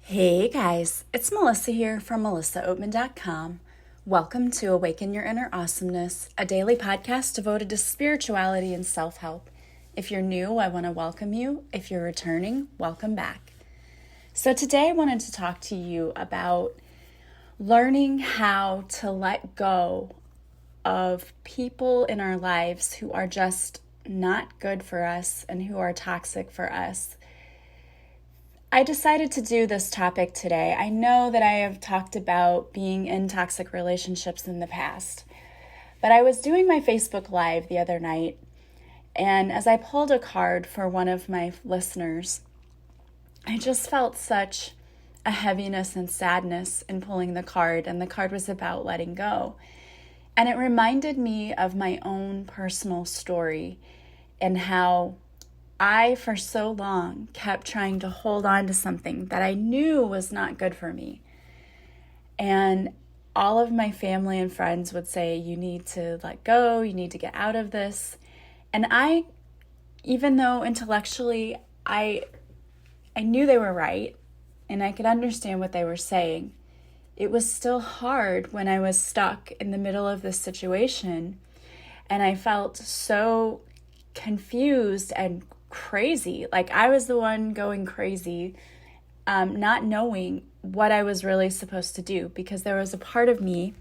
Hey guys, it's Melissa here from melissaoatman.com. Welcome to Awaken Your Inner Awesomeness, a daily podcast devoted to spirituality and self-help. If you're new, I want to welcome you. If you're returning, welcome back. So today I wanted to talk to you about learning how to let go of people in our lives who are just not good for us and who are toxic for us. I decided to do this topic today. I know that I have talked about being in toxic relationships in the past, but I was doing my Facebook Live the other night, and as I pulled a card for one of my listeners, I just felt such a heaviness and sadness in pulling the card, and the card was about letting go. And it reminded me of my own personal story and how I, for so long, kept trying to hold on to something that I knew was not good for me. And all of my family and friends would say, you need to let go, you need to get out of this. And I, even though intellectually I knew they were right and I could understand what they were saying, it was still hard when I was stuck in the middle of this situation. And I felt so confused and crazy. Like I was the one going crazy, not knowing what I was really supposed to do, because there was a part of me,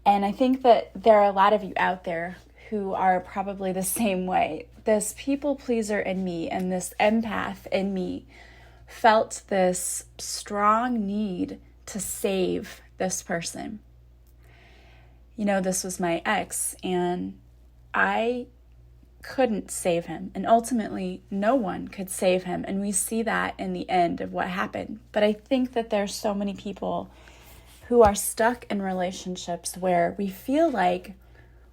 and I think that there are a lot of you out there who are probably the same way. This people pleaser in me and this empath in me felt this strong need to save this person. You know, this was my ex, and I couldn't save him, and ultimately no one could save him, and we see that in the end of what happened. But I think that there's so many people who are stuck in relationships where we feel like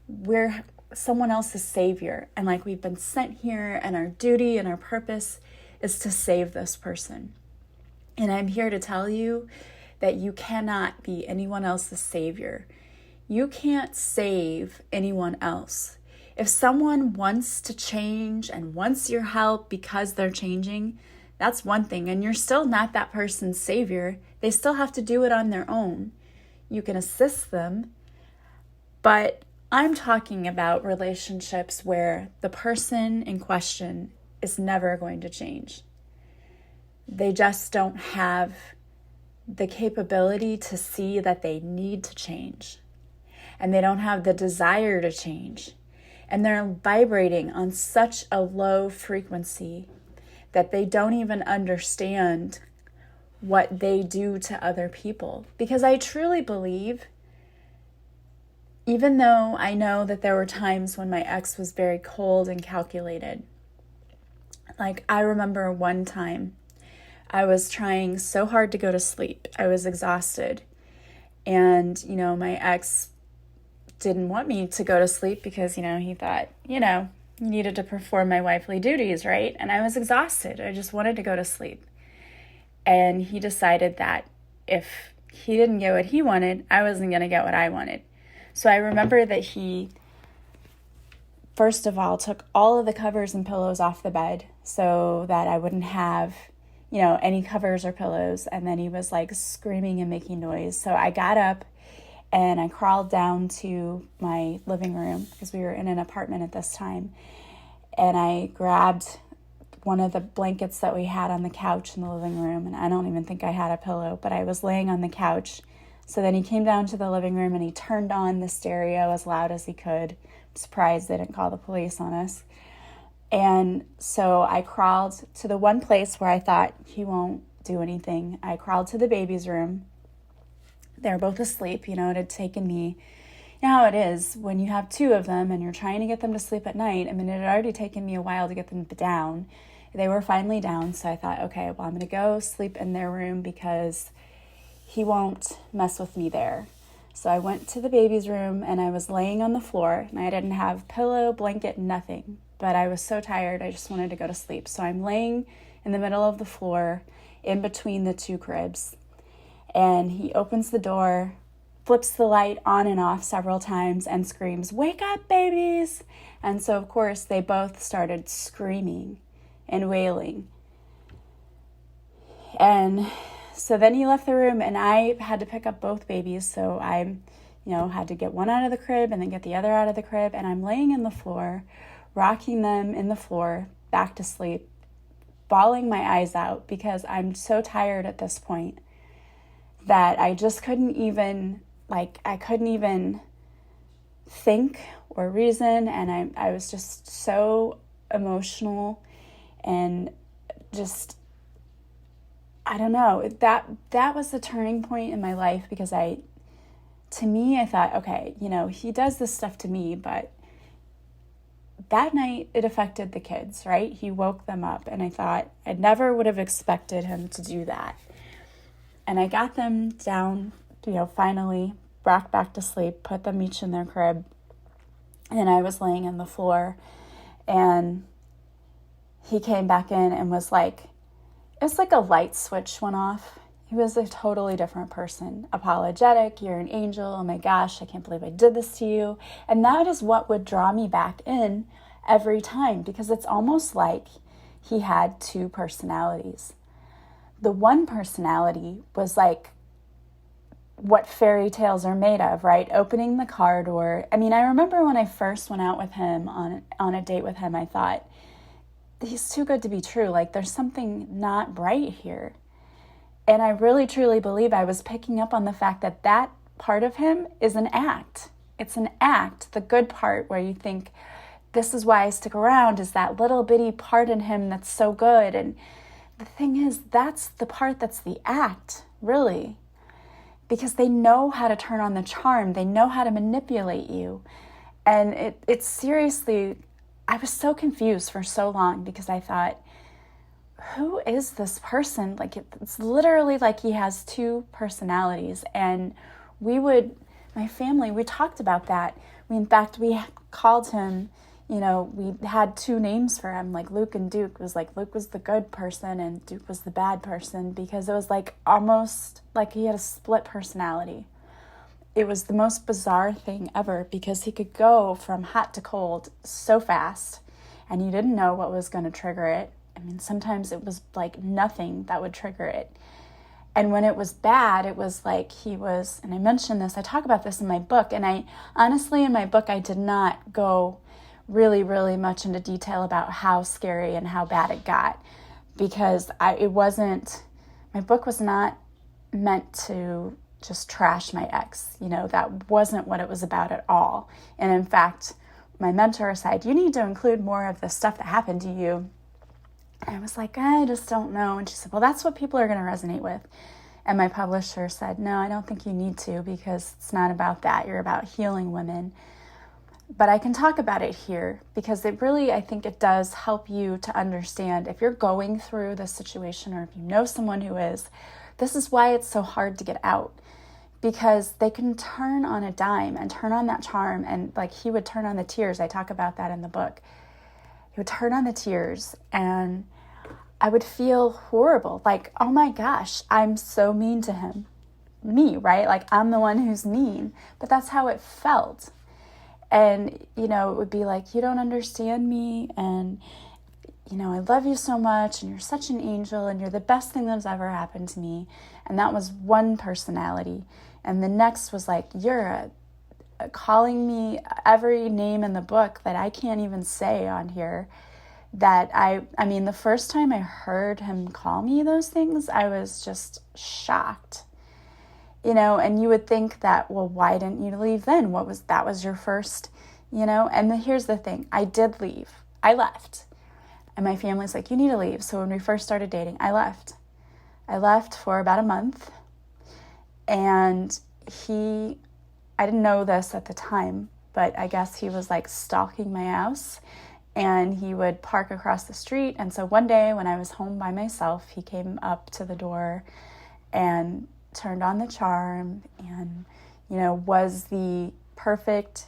we're someone else's savior, and like we've been sent here, and our duty and our purpose is to save this person. And I'm here to tell you that you cannot be anyone else's savior. You can't save anyone else. If someone wants to change and wants your help because they're changing, that's one thing, and you're still not that person's savior. They still have to do it on their own. You can assist them, but I'm talking about relationships where the person in question is never going to change. They just don't have the capability to see that they need to change, and they don't have the desire to change. And they're vibrating on such a low frequency that they don't even understand what they do to other people. Because I truly believe, even though I know that there were times when my ex was very cold and calculated, like I remember one time I was trying so hard to go to sleep. I was exhausted. And, my ex didn't want me to go to sleep because, he thought, you needed to perform my wifely duties, right? And I was exhausted. I just wanted to go to sleep. And he decided that if he didn't get what he wanted, I wasn't going to get what I wanted. So I remember that he, first of all, took all of the covers and pillows off the bed so that I wouldn't have, any covers or pillows. And then he was like screaming and making noise. So I got up and I crawled down to my living room because we were in an apartment at this time. And I grabbed one of the blankets that we had on the couch in the living room. And I don't even think I had a pillow, but I was laying on the couch. So then he came down to the living room and he turned on the stereo as loud as he could. I'm surprised they didn't call the police on us. And so I crawled to the one place where I thought he won't do anything. I crawled to the baby's room. They were both asleep. It had taken me, you know how it is when you have two of them and you're trying to get them to sleep at night. I mean, it had already taken me a while to get them down. They were finally down, so I thought, okay, well, I'm going to go sleep in their room because he won't mess with me there. So I went to the baby's room and I was laying on the floor, and I didn't have pillow, blanket, nothing. But I was so tired, I just wanted to go to sleep. So I'm laying in the middle of the floor in between the two cribs. And he opens the door, flips the light on and off several times, and screams, "Wake up, babies!" And so, of course, they both started screaming and wailing. And So then he left the room, and I had to pick up both babies. So I, had to get one out of the crib and then get the other out of the crib. And I'm laying in the floor, rocking them in the floor, back to sleep, bawling my eyes out because I'm so tired at this point that I just couldn't even, I couldn't even think or reason. And I was just so emotional and just, I don't know, that was the turning point in my life because to me, I thought, okay, he does this stuff to me, but that night it affected the kids, right? He woke them up, and I thought I never would have expected him to do that. And I got them down, finally rocked back to sleep, put them each in their crib, and I was laying on the floor, and he came back in and was like, it's like a light switch went off. He was a totally different person. Apologetic, you're an angel, oh my gosh, I can't believe I did this to you. And that is what would draw me back in every time, because it's almost like he had two personalities. The one personality was like what fairy tales are made of, right? Opening the car door. I mean, I remember when I first went out with him on a date with him, I thought, he's too good to be true. Like, there's something not right here. And I really, truly believe I was picking up on the fact that that part of him is an act. It's an act. The good part where you think, this is why I stick around, is that little bitty part in him that's so good. And the thing is, that's the part that's the act, really. Because they know how to turn on the charm. They know how to manipulate you. And it's seriously, I was so confused for so long because I thought, who is this person? Like, it's literally like he has two personalities. And my family, we talked about that. In fact, we called him, we had two names for him, like Luke and Duke. It was like Luke was the good person and Duke was the bad person, because it was like almost like he had a split personality. It was the most bizarre thing ever because he could go from hot to cold so fast, and you didn't know what was going to trigger it. I mean, sometimes it was like nothing that would trigger it. And when it was bad, it was like he was, and I mentioned this, I talk about this in my book, and I honestly, in my book, I did not go really, really much into detail about how scary and how bad it got, because my book was not meant to just trash my ex. That wasn't what it was about at all. And in fact, my mentor said, you need to include more of the stuff that happened to you. And I was like, I just don't know. And she said, well, that's what people are going to resonate with. And my publisher said, no, I don't think you need to, because it's not about that. You're about healing women. But I can talk about it here because it really, I think it does help you to understand if you're going through this situation, or if you know someone who is, this is why it's so hard to get out, because they can turn on a dime and turn on that charm. And like, he would turn on the tears. I talk about that in the book. He would turn on the tears, and I would feel horrible. Like, oh my gosh, I'm so mean to him. Me, right? Like, I'm the one who's mean. But that's how it felt. And, it would be like, you don't understand me. And, I love you so much. And you're such an angel. And you're the best thing that's ever happened to me. And that was one personality. And the next was like, you're calling me every name in the book that I can't even say on here. That I mean, the first time I heard him call me those things, I was just shocked. And you would think that, well, why didn't you leave then? That was your first, and here's the thing. I did leave. I left. And my family's like, you need to leave. So when we first started dating, I left. I left for about a month. And I didn't know this at the time, but I guess he was like stalking my house, and he would park across the street. And so one day when I was home by myself, he came up to the door and turned on the charm and, was the perfect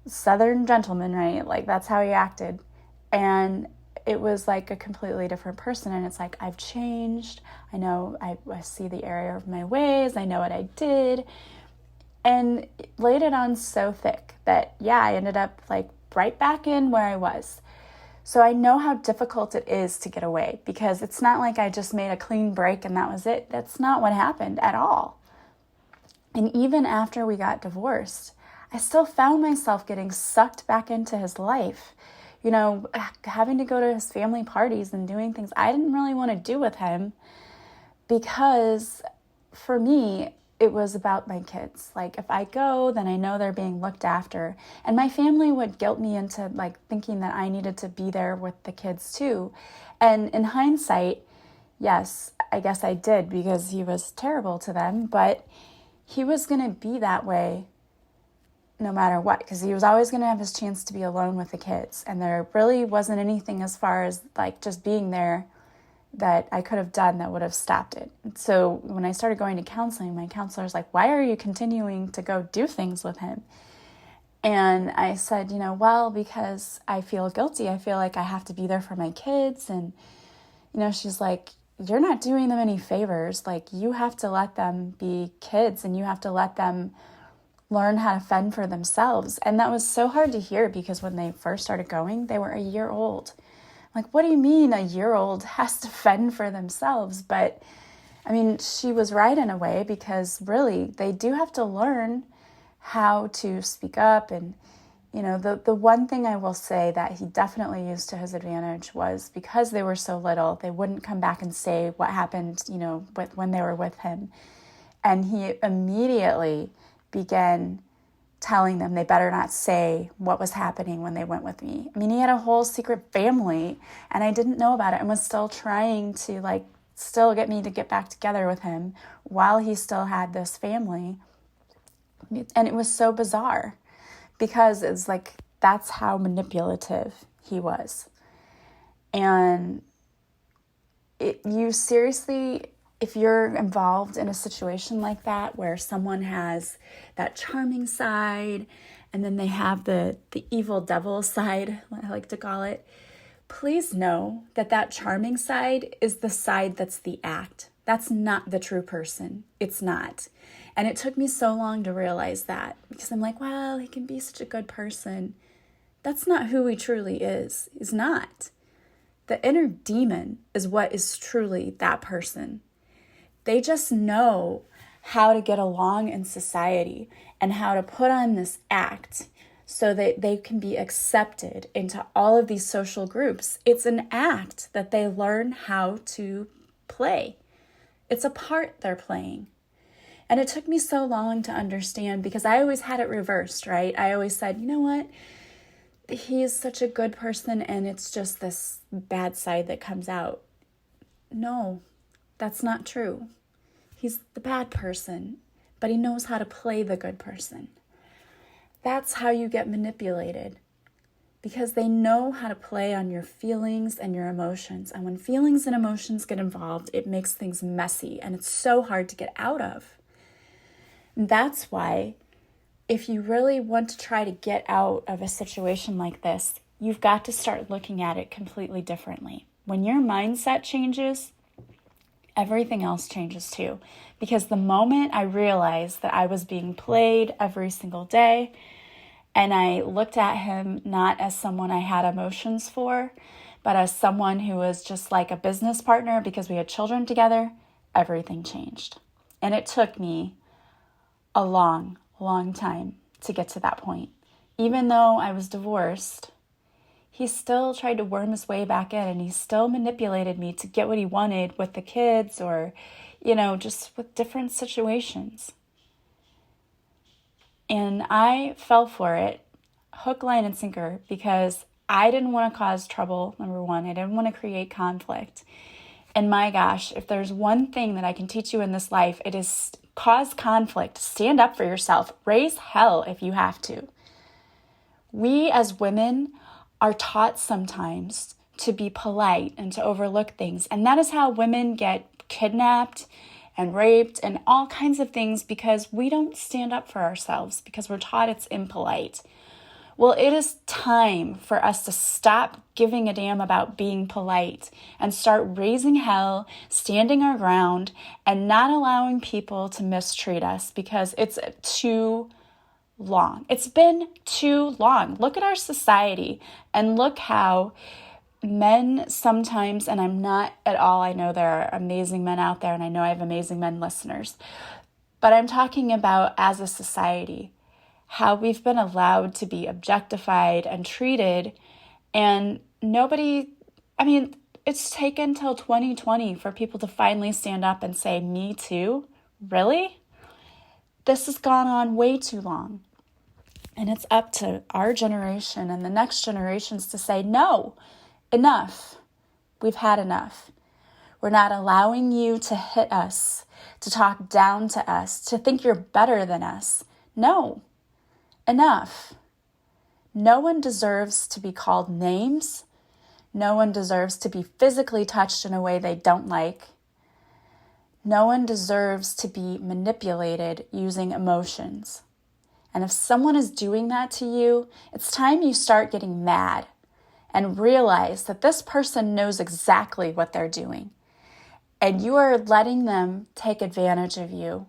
Southern gentleman, right? Like, that's how he acted. And it was like a completely different person. And it's like, I've changed. I know, I see the error of my ways. I know what I did. And laid it on so thick that, I ended up like right back in where I was. So I know how difficult it is to get away, because it's not like I just made a clean break and that was it. That's not what happened at all. And even after we got divorced, I still found myself getting sucked back into his life, having to go to his family parties and doing things I didn't really want to do with him, because for me, it was about my kids. Like, if I go, then I know they're being looked after. And my family would guilt me into thinking that I needed to be there with the kids too. And in hindsight, yes, I guess I did, because he was terrible to them, but he was going to be that way no matter what, because he was always going to have his chance to be alone with the kids. And there really wasn't anything as far as just being there that I could have done that would have stopped it. So when I started going to counseling, my counselor was like, why are you continuing to go do things with him? And I said, well, because I feel guilty. I feel like I have to be there for my kids. And, she's like, you're not doing them any favors. You have to let them be kids, and you have to let them learn how to fend for themselves. And that was so hard to hear, because when they first started going, they were a year old. What do you mean a year-old has to fend for themselves? But, she was right in a way, because really, they do have to learn how to speak up. And, the one thing I will say that he definitely used to his advantage was, because they were so little, they wouldn't come back and say what happened, when they were with him. And he immediately began telling them they better not say what was happening when they went with me. He had a whole secret family, and I didn't know about it, and was still trying to still get me to get back together with him while he still had this family. And it was so bizarre, because it's that's how manipulative he was. And you seriously, if you're involved in a situation like that, where someone has that charming side and then they have the evil devil side, I like to call it, please know that charming side is the side that's the act. That's not the true person. It's not. And it took me so long to realize that, because I'm like, well, he can be such a good person. That's not who he truly is. He's not. The inner demon is what is truly that person. They just know how to get along in society and how to put on this act so that they can be accepted into all of these social groups. It's an act that they learn how to play. It's a part they're playing. And it took me so long to understand, because I always had it reversed, right? I always said, you know what? He is such a good person, and it's just this bad side that comes out. No, that's not true. He's the bad person, but he knows how to play the good person. That's how you get manipulated, because they know how to play on your feelings and your emotions. And when feelings and emotions get involved, it makes things messy, and it's so hard to get out of. And that's why, if you really want to try to get out of a situation like this, you've got to start looking at it completely differently. When your mindset changes, everything else changes too. Because the moment I realized that I was being played every single day, and I looked at him not as someone I had emotions for, but as someone who was just like a business partner because we had children together, everything changed. And it took me a long time to get to that point. Even though I was divorced, he still tried to worm his way back in, and he still manipulated me to get what he wanted with the kids, or, just with different situations. And I fell for it, hook, line, and sinker, because I didn't want to cause trouble, number one. I didn't want to create conflict. And my gosh, if there's one thing that I can teach you in this life, it is cause conflict. Stand up for yourself. Raise hell if you have to. We as women are taught sometimes to be polite and to overlook things. And that is how women get kidnapped and raped and all kinds of things, because we don't stand up for ourselves because we're taught it's impolite. Well, it is time for us to stop giving a damn about being polite and start raising hell, standing our ground, and not allowing people to mistreat us, because it's too long. It's been too long. Look at our society and look how men sometimes, and I'm not at all, I know there are amazing men out there, and I know I have amazing men listeners, but I'm talking about as a society, how we've been allowed to be objectified and treated, and it's taken till 2020 for people to finally stand up and say, me too? Really? This has gone on way too long. And it's up to our generation and the next generations to say, no, enough. We've had enough. We're not allowing you to hit us, to talk down to us, to think you're better than us. No, enough. No one deserves to be called names. No one deserves to be physically touched in a way they don't like. No one deserves to be manipulated using emotions. And if someone is doing that to you, it's time you start getting mad and realize that this person knows exactly what they're doing. And you are letting them take advantage of you.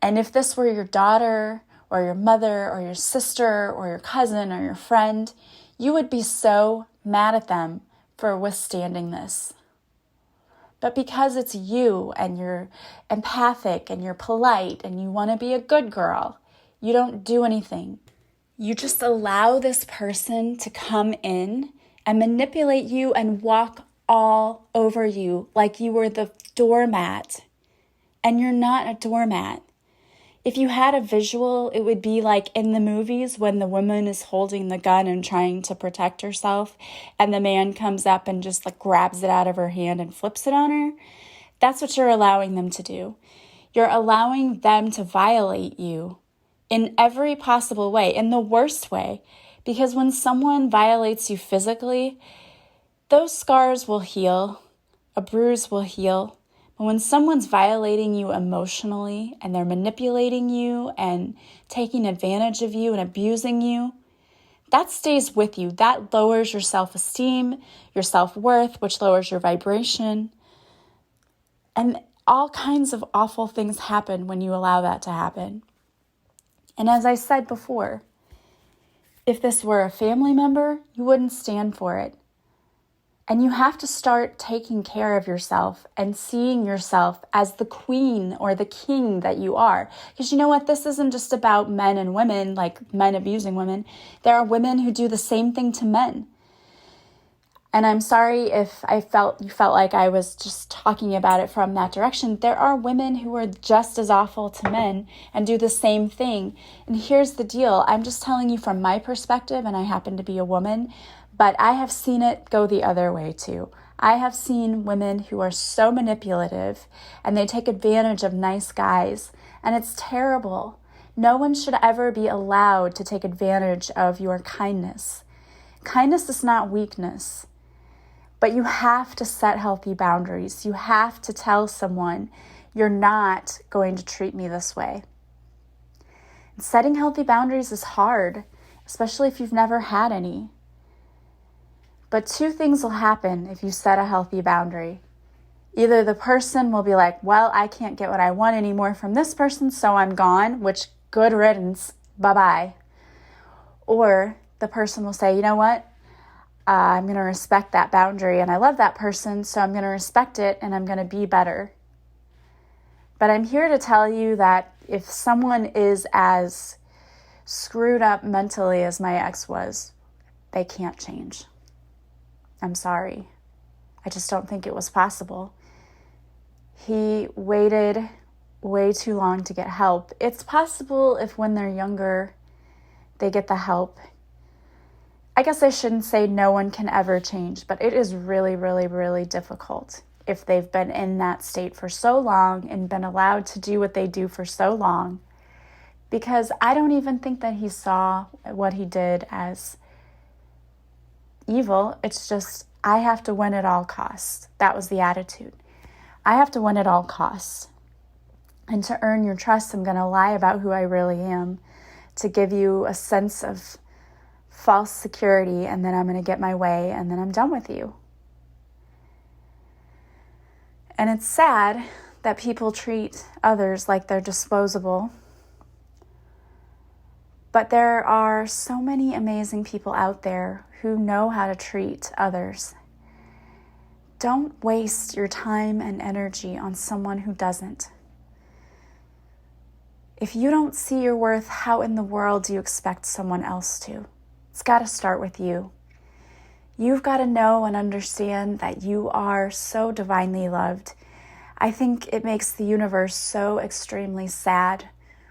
And if this were your daughter or your mother or your sister or your cousin or your friend, you would be so mad at them for withstanding this. But because it's you and you're empathic and you're polite and you want to be a good girl, you don't do anything. You just allow this person to come in and manipulate you and walk all over you like you were the doormat. And you're not a doormat. If you had a visual, it would be like in the movies when the woman is holding the gun and trying to protect herself, and the man comes up and just like grabs it out of her hand and flips it on her. That's what you're allowing them to do. You're allowing them to violate you in every possible way, in the worst way. Because when someone violates you physically, those scars will heal, a bruise will heal. But when someone's violating you emotionally and they're manipulating you and taking advantage of you and abusing you, that stays with you. That lowers your self-esteem, your self-worth, which lowers your vibration. And all kinds of awful things happen when you allow that to happen. And as I said before, if this were a family member, you wouldn't stand for it. And you have to start taking care of yourself and seeing yourself as the queen or the king that you are. Because you know what? This isn't just about men and women, like men abusing women. There are women who do the same thing to men. And I'm sorry if you felt like I was just talking about it from that direction. There are women who are just as awful to men and do the same thing. And here's the deal. I'm just telling you from my perspective, and I happen to be a woman, but I have seen it go the other way too. I have seen women who are so manipulative and they take advantage of nice guys, and it's terrible. No one should ever be allowed to take advantage of your kindness. Kindness is not weakness, but you have to set healthy boundaries. You have to tell someone, you're not going to treat me this way. And setting healthy boundaries is hard, especially if you've never had any. But two things will happen if you set a healthy boundary. Either the person will be like, well, I can't get what I want anymore from this person, so I'm gone, which good riddance, bye-bye. Or the person will say, you know what? I'm going to respect that boundary, and I love that person, so I'm going to respect it, and I'm going to be better. But I'm here to tell you that if someone is as screwed up mentally as my ex was, they can't change. I'm sorry. I just don't think it was possible. He waited way too long to get help. It's possible if when they're younger, they get the help. I guess I shouldn't say no one can ever change, but it is really, really, really difficult if they've been in that state for so long and been allowed to do what they do for so long. Because I don't even think that he saw what he did as evil. It's just, I have to win at all costs. That was the attitude. I have to win at all costs. And to earn your trust, I'm going to lie about who I really am to give you a sense of false security, and then I'm going to get my way, and then I'm done with you. And it's sad that people treat others like they're disposable. But there are so many amazing people out there who know how to treat others. Don't waste your time and energy on someone who doesn't. If you don't see your worth, how in the world do you expect someone else to? It's got to start with you. You've got to know and understand that you are so divinely loved. I think it makes the universe so extremely sad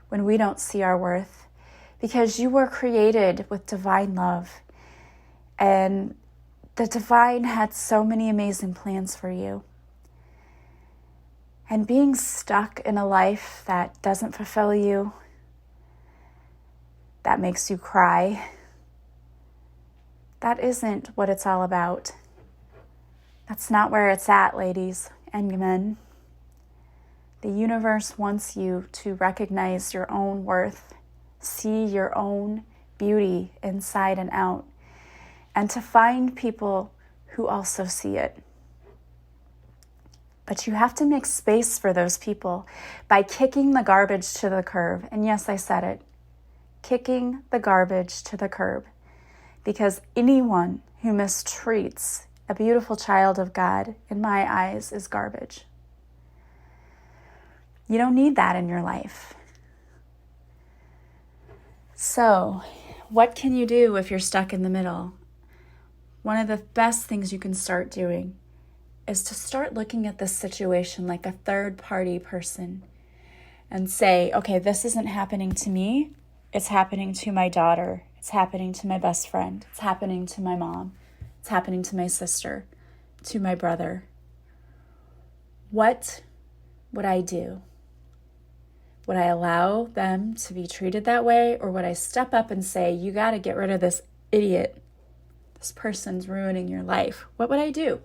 when we don't see our worth, because you were created with divine love, and the divine had so many amazing plans for you. And being stuck in a life that doesn't fulfill you, that makes you cry, that isn't what it's all about. That's not where it's at, ladies and men. The universe wants you to recognize your own worth, see your own beauty inside and out, and to find people who also see it. But you have to make space for those people by kicking the garbage to the curb. And yes, I said it, kicking the garbage to the curb. Because anyone who mistreats a beautiful child of God, in my eyes, is garbage. You don't need that in your life. So, what can you do if you're stuck in the middle? One of the best things you can start doing is to start looking at this situation like a third-party person and say, okay, this isn't happening to me. It's happening to my daughter. It's happening to my best friend. It's happening to my mom. It's happening to my sister, to my brother. What would I do? Would I allow them to be treated that way? Or would I step up and say, you got to get rid of this idiot. This person's ruining your life. What would I do?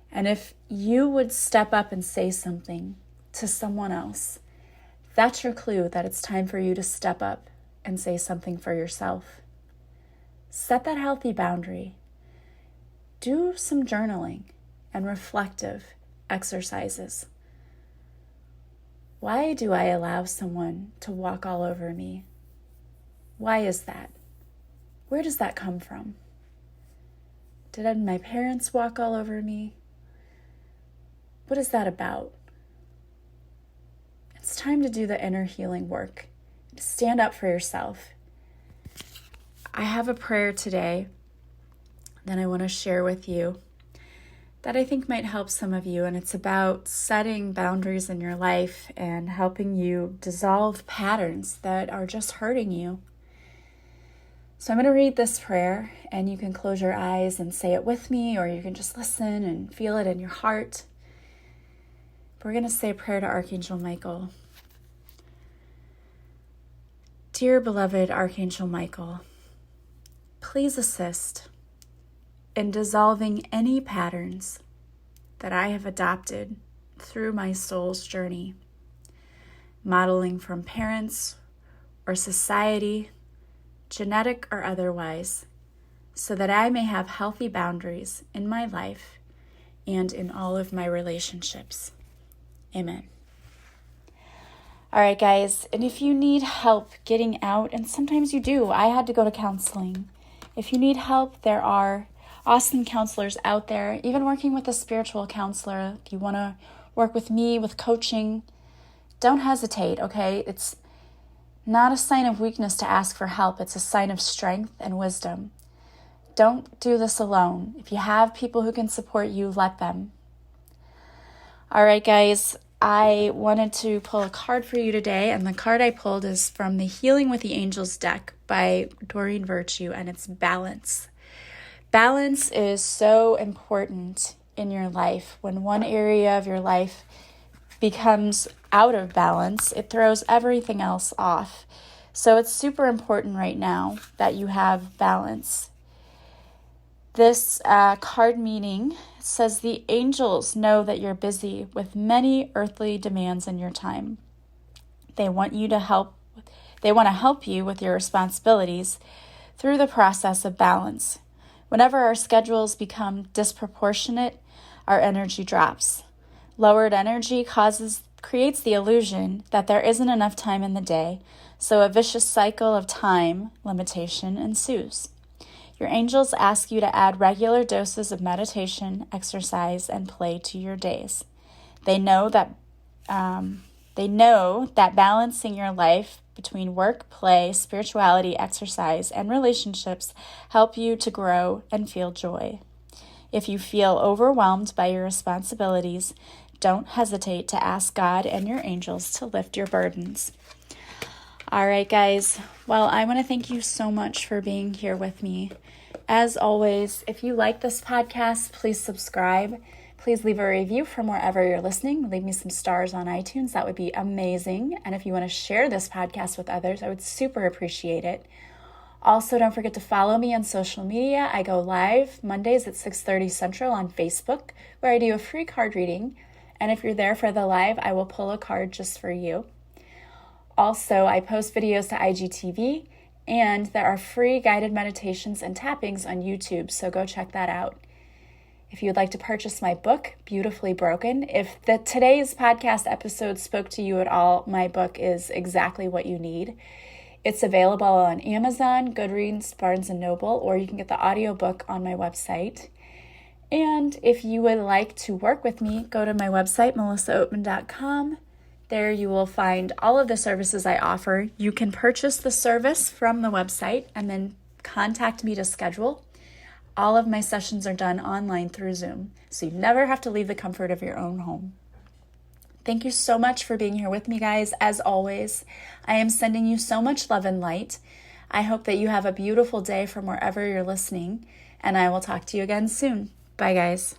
And if you would step up and say something to someone else, that's your clue that it's time for you to step up and say something for yourself. Set that healthy boundary. Do some journaling and reflective exercises. Why do I allow someone to walk all over me? Why is that? Where does that come from? Did my parents walk all over me? What is that about? It's time to do the inner healing work. To stand up for yourself. I have a prayer today that I want to share with you that I think might help some of you, and it's about setting boundaries in your life and helping you dissolve patterns that are just hurting you. So I'm going to read this prayer, and you can close your eyes and say it with me, or you can just listen and feel it in your heart. We're going to say a prayer to Archangel Michael. Dear beloved Archangel Michael, please assist in dissolving any patterns that I have adopted through my soul's journey, modeling from parents or society, genetic or otherwise, so that I may have healthy boundaries in my life and in all of my relationships. Amen. All right, guys, and if you need help getting out, and sometimes you do, I had to go to counseling. If you need help, there are awesome counselors out there, even working with a spiritual counselor. If you want to work with me with coaching, don't hesitate, okay? It's not a sign of weakness to ask for help. It's a sign of strength and wisdom. Don't do this alone. If you have people who can support you, let them. All right, guys, I wanted to pull a card for you today, and the card I pulled is from the Healing with the Angels deck by Doreen Virtue, and it's balance. Balance is so important in your life. When one area of your life becomes out of balance, it throws everything else off. So it's super important right now that you have balance. This card meaning says the angels know that you're busy with many earthly demands in your time. They want to help you with your responsibilities through the process of balance. Whenever our schedules become disproportionate, our energy drops. Lowered energy causes creates the illusion that there isn't enough time in the day, so a vicious cycle of time limitation ensues. Your angels ask you to add regular doses of meditation, exercise, and play to your days. They know that balancing your life between work, play, spirituality, exercise, and relationships help you to grow and feel joy. If you feel overwhelmed by your responsibilities, don't hesitate to ask God and your angels to lift your burdens. All right, guys. Well, I want to thank you so much for being here with me. As always, if you like this podcast, please subscribe. Please leave a review from wherever you're listening. Leave me some stars on iTunes. That would be amazing. And if you want to share this podcast with others, I would super appreciate it. Also, don't forget to follow me on social media. I go live Mondays at 6:30 Central on Facebook, where I do a free card reading. And if you're there for the live, I will pull a card just for you. Also, I post videos to IGTV, and there are free guided meditations and tappings on YouTube, so go check that out. If you'd like to purchase my book, Beautifully Broken, if today's podcast episode spoke to you at all, my book is exactly what you need. It's available on Amazon, Goodreads, Barnes & Noble, or you can get the audiobook on my website. And if you would like to work with me, go to my website, melissaoatman.com. There you will find all of the services I offer. You can purchase the service from the website and then contact me to schedule. All of my sessions are done online through Zoom, so you never have to leave the comfort of your own home. Thank you so much for being here with me, guys. As always, I am sending you so much love and light. I hope that you have a beautiful day from wherever you're listening, and I will talk to you again soon. Bye, guys.